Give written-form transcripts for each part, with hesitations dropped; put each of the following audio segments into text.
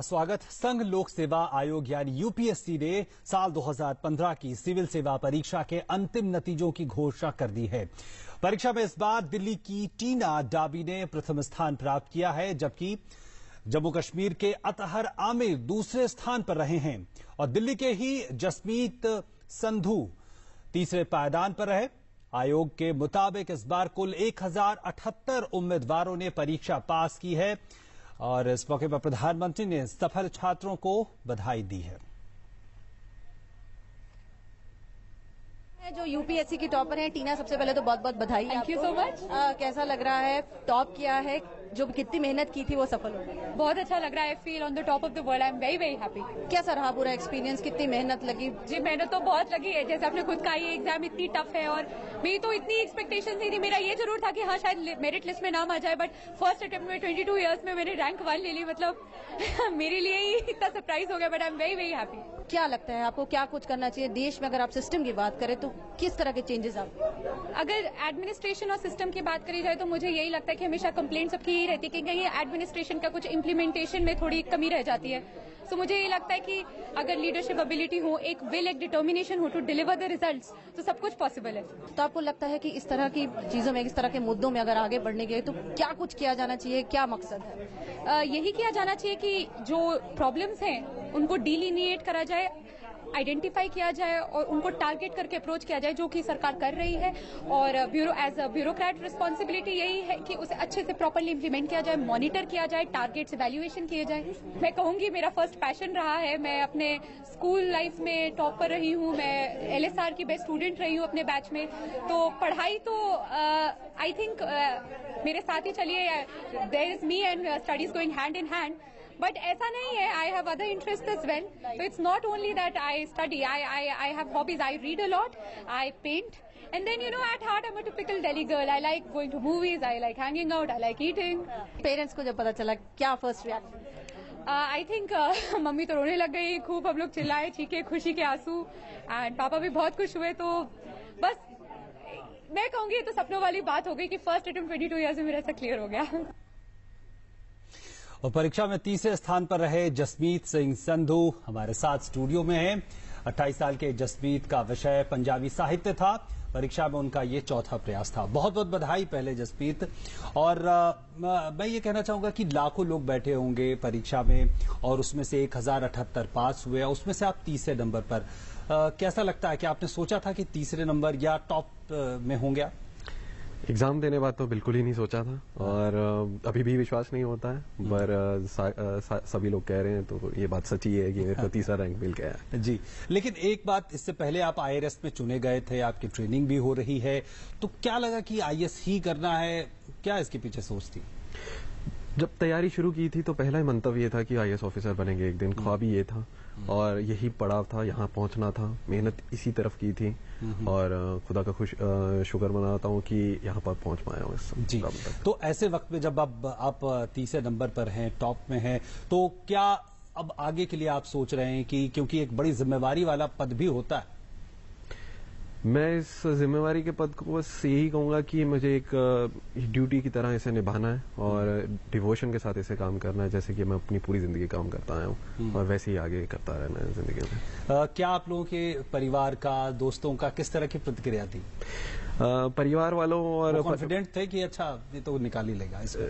स्वागत। संघ लोक सेवा आयोग यानी यूपीएससी ने साल 2015 की सिविल सेवा परीक्षा के अंतिम नतीजों की घोषणा कर दी है। परीक्षा में इस बार दिल्ली की टीना डाबी ने प्रथम स्थान प्राप्त किया है, जबकि जम्मू कश्मीर के अतहर आमिर दूसरे स्थान पर रहे हैं और दिल्ली के ही जसमीत संधू तीसरे पायदान पर रहे। आयोग के मुताबिक इस बार कुल 1078 उम्मीदवारों ने परीक्षा पास की है और इस मौके पर प्रधानमंत्री ने सफल छात्रों को बधाई दी है। जो यूपीएससी की टॉपर है टीना, सबसे पहले तो बहुत बहुत बधाई। Thank you so much. कैसा लग रहा है, टॉप किया है, जो कितनी मेहनत की थी वो सफल हो गई? बहुत अच्छा लग रहा है। I feel on the top of the world. I am very very happy. कैसा रहा पूरा एक्सपीरियंस, कितनी मेहनत लगी? जी मेहनत तो बहुत लगी है, जैसे आपने खुद कहा ये एग्जाम इतनी टफ है और मेरी तो इतनी एक्सपेक्टेशन नहीं थी। मेरा ये जरूर था कि हाँ शायद मेरिट लिस्ट में नाम आ जाए, बट फर्स्ट अटेम्प्ट में 22 ईयर्स में मैंने रैंक 1 ले ली। मतलब मेरे लिए ही इतना सरप्राइज हो गया, but I am very very happy. क्या लगता है आपको, क्या कुछ करना चाहिए देश में? अगर आप सिस्टम की बात करें तो किस तरह के चेंजेस आप? अगर एडमिनिस्ट्रेशन और सिस्टम की बात करी जाए तो मुझे यही लगता है कि हमेशा कंप्लेंट सबकी यही रहती है कि कहीं एडमिनिस्ट्रेशन का कुछ इम्प्लीमेंटेशन में थोड़ी कमी रह जाती है। तो मुझे ये लगता है कि अगर लीडरशिप एबिलिटी हो, एक विल, एक डिटर्मिनेशन हो टू डिलीवर द रिजल्ट्स, तो सब कुछ पॉसिबल है। तो आपको लगता है कि इस तरह की चीजों में, इस तरह के मुद्दों में अगर आगे बढ़ने के लिए तो क्या कुछ किया जाना चाहिए, क्या मकसद है? यही किया जाना चाहिए कि जो प्रॉब्लम्स हैं उनको डिलिनिएट करा जाए, आइडेंटिफाई किया जाए और उनको टारगेट करके अप्रोच किया जाए, जो कि सरकार कर रही है। और एज अ ब्यूरोक्रेट रिस्पॉन्सिबिलिटी यही है कि उसे अच्छे से प्रॉपर्ली इंप्लीमेंट किया जाए, मॉनिटर किया जाए, टारगेट्स इवैल्यूएशन किए जाए। मैं कहूंगी मेरा फर्स्ट पैशन रहा है। मैं अपने स्कूल लाइफ में टॉप पर रही हूँ, मैं एलएसआर की बेस्ट स्टूडेंट रही हूँ अपने बैच में। तो पढ़ाई तो आई थिंक मेरे साथ ही चलिए, there is me and studies going hand in hand. But ऐसा नहीं है, I have other interest as well. So it's not only that I study. I have hobbies. I read a lot. I paint. And then, at heart, I'm a typical Delhi girl. I like going to movies. I like hanging out. I like eating. Parents को जब पता चला, क्या first reaction? I think mummy तो रोने लग गई, खूब हम लोग चिल्लाए, चीखे, खुशी के आंसू। एंड पापा भी बहुत खुश हुए। तो बस मैं कहूंगी ये तो सपनों वाली बात हो गई कि फर्स्ट अटेम्प्ट 22 ईयर्स में मेरा ऐसा क्लियर हो गया। और परीक्षा में तीसरे स्थान पर रहे जसमीत सिंह संधू हमारे साथ स्टूडियो में हैं। 28 साल के जसमीत का विषय पंजाबी साहित्य था। परीक्षा में उनका ये चौथा प्रयास था। बहुत बहुत बधाई पहले जसमीत। और मैं ये कहना चाहूंगा कि लाखों लोग बैठे होंगे परीक्षा में और उसमें से 1078 पास हुए, उसमें से आप तीसरे नंबर पर। कैसा लगता है कि आपने सोचा था कि तीसरे नंबर या टॉप में होंगे आप? एग्जाम देने बाद तो बिल्कुल ही नहीं सोचा था और अभी भी विश्वास नहीं होता है, पर सभी लोग कह रहे हैं तो ये बात सच्ची है कि मेरे को तीसरा रैंक मिल गया है। जी, लेकिन एक बात, इससे पहले आप आईएएस में चुने गए थे, आपकी ट्रेनिंग भी हो रही है, तो क्या लगा कि आईएएस ही करना है? क्या इसके पीछे सोच थी? जब तैयारी शुरू की थी तो पहला ही मंतव्य ये था कि आईएएस ऑफिसर बनेंगे एक दिन। ख्वाब ही ये था और यही पड़ाव था, यहाँ पहुंचना था। मेहनत इसी तरफ की थी और खुदा का शुक्र मनाता हूँ कि यहाँ पर पहुंच पाया हूँ इस जी। तो ऐसे वक्त में जब आप तीसरे नंबर पर हैं, टॉप में हैं, तो क्या अब आगे के लिए आप सोच रहे हैं कि, क्योंकि एक बड़ी जिम्मेवारी वाला पद भी होता है? मैं इस जिम्मेवारी के पद को बस यही कहूंगा कि मुझे एक ड्यूटी की तरह इसे निभाना है और डिवोशन के साथ इसे काम करना है, जैसे कि मैं अपनी पूरी जिंदगी काम करता आया हूँ और वैसे ही आगे करता रहना है जिंदगी में। क्या आप लोगों के परिवार का, दोस्तों का किस तरह की प्रतिक्रिया थी? परिवार वालों और कॉन्फिडेंट थे कि अच्छा ये तो निकाल ही लेगा इसको?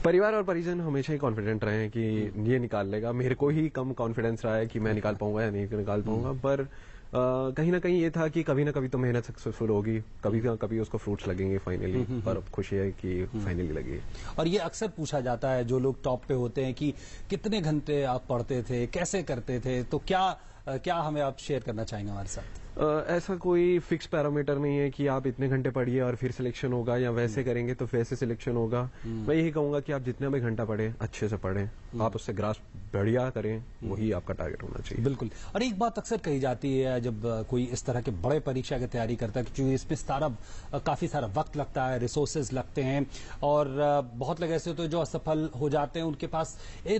परिवार और परिजन हमेशा ही कॉन्फिडेंट रहे हैं कि ये निकाल लेगा। मेरे को ही कम कॉन्फिडेंस रहा है कि मैं निकाल पाऊंगा या नहीं निकाल पाऊंगा, पर कहीं ना कहीं ये था कि कभी ना कभी तो मेहनत सक्सेसफुल होगी, कभी ना कभी उसको फ्रूट्स लगेंगे फाइनली। पर अब खुशी है कि फाइनली लगी। और ये अक्सर पूछा जाता है जो लोग टॉप पे होते हैं कि कितने घंटे आप पढ़ते थे, कैसे करते थे, तो क्या हमें आप शेयर करना चाहेंगे हमारे साथ? ऐसा कोई फिक्स पैरामीटर नहीं है कि आप इतने घंटे पढ़िए और फिर सिलेक्शन होगा, या वैसे करेंगे तो वैसे सिलेक्शन होगा। मैं यही कहूंगा कि आप जितने भी घंटा पढ़े, अच्छे से पढ़ें, आप उससे ग्रास्प बढ़िया करें, वही आपका टारगेट होना चाहिए। बिल्कुल। और एक बात अक्सर कही जाती है जब कोई इस तरह के बड़े परीक्षा की तैयारी करता है कि इसमें काफी सारा वक्त लगता है, रिसोर्सेज लगते हैं, और बहुत लोग ऐसे होते हैं जो असफल हो जाते हैं, उनके पास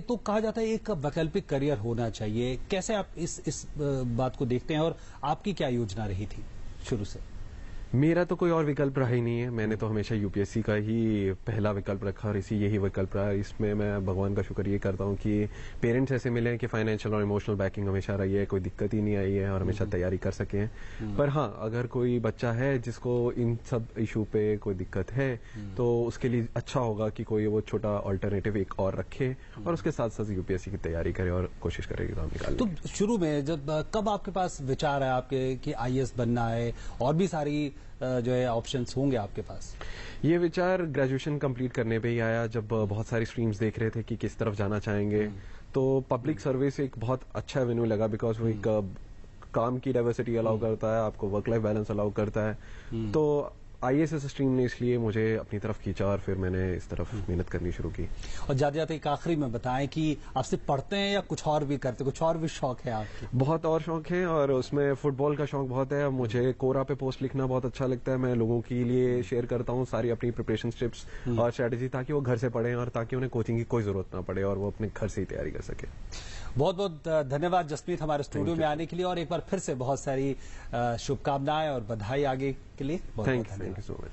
तो कहा जाता है एक वैकल्पिक करियर होना चाहिए। कैसे आप इस बात को देखते हैं और आपकी क्या योजना रही थी शुरू से? मेरा तो कोई और विकल्प रहा ही नहीं है। मैंने तो हमेशा यूपीएससी का ही पहला विकल्प रखा और यही विकल्प रहा। इसमें मैं भगवान का शुक्र ये करता हूँ कि पेरेंट्स ऐसे मिले हैं कि फाइनेंशियल और इमोशनल बैकिंग हमेशा रही है, कोई दिक्कत ही नहीं आई है और हमेशा तैयारी कर सके हैं। पर हाँ, अगर कोई बच्चा है जिसको इन सब इशू पे कोई दिक्कत है तो उसके लिए अच्छा होगा कि कोई वो छोटा ऑल्टरनेटिव एक और रखे और उसके साथ साथ यूपीएससी की तैयारी करे और कोशिश करे एग्जाम निकालने। तो शुरू में जब कब आपके पास विचार है आपके कि आईएएस बनना है, और भी सारी जो है ऑप्शंस होंगे आपके पास? ये विचार ग्रेजुएशन कंप्लीट करने पे ही आया, जब बहुत सारी स्ट्रीम्स देख रहे थे कि किस तरफ जाना चाहेंगे। तो पब्लिक सर्विस एक बहुत अच्छा एवेन्यू लगा, बिकॉज वो एक काम की डाइवर्सिटी अलाउ करता है, आपको वर्क लाइफ बैलेंस अलाउ करता है। तो आईएएस स्ट्रीम ने इसलिए मुझे अपनी तरफ खींचा और फिर मैंने इस तरफ मेहनत करनी शुरू की। और जाते जाते एक आखिरी में बताएं कि आप सिर्फ पढ़ते हैं या कुछ और भी करते, कुछ और भी शौक है आपके? बहुत और शौक है और उसमें फुटबॉल का शौक बहुत है। मुझे कोरा पे पोस्ट लिखना बहुत अच्छा लगता है। मैं लोगों के लिए शेयर करता हूँ सारी अपनी प्रिपरेशन टिप्स और स्ट्रेटेजी, ताकि वो घर से पढ़ें और ताकि उन्हें कोचिंग की कोई जरूरत ना पड़े और वो अपने घर से ही तैयारी कर सके। बहुत बहुत धन्यवाद जसप्रीत हमारे स्टूडियो में आने के लिए, और एक बार फिर से बहुत सारी शुभकामनाएं और बधाई आगे के लिए। बहुत थैंक यू सो मच।